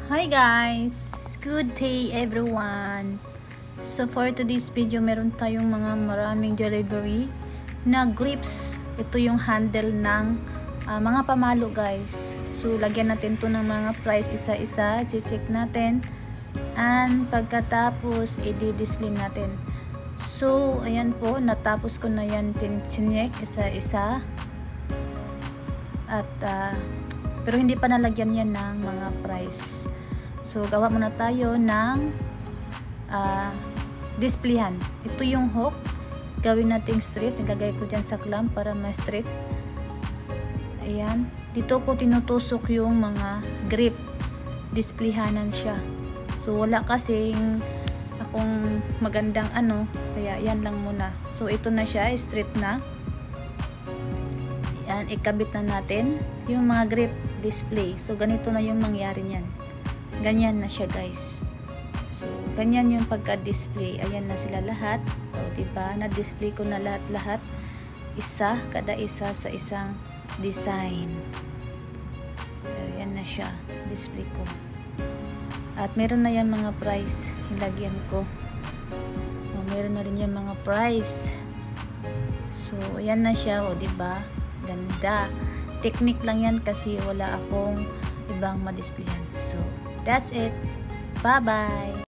Hi guys! Good day everyone! So for today's video, meron tayong maraming delivery na grips. Ito yung handle ng mga pamalo guys. So lagyan natin to ng mga price isa-isa. Check natin. And pagkatapos, i-display natin. So ayan po, natapos ko na yan tinek isa-isa. At pero hindi pa nalagyan yan ng mga price. So gawa muna tayo ng displayhan. Ito yung hook. Gawin natin straight. Nagagay ko dyan sa clamp para ma-straight. Ayan. Dito ko tinutusok yung mga grip. Displayhanan siya. So wala kasing akong magandang kaya yan lang muna. So ito na siya, straight na. Yan, ikabit na natin yung mga grip display. So ganito na yung mangyari niyan. Ganyan na siya guys. So ganyan yung pagka-display. Ayan na sila lahat. So diba, na-display ko na lahat-lahat. Kada isa sa isang design. Ayan na siya, display ko. At meron na yan mga price. Ilagyan ko. Meron na rin yung mga price. So ayan na siya, diba? Ganda. Technique lang yan kasi wala akong ibang ma-displayan. So, that's it. Bye-bye!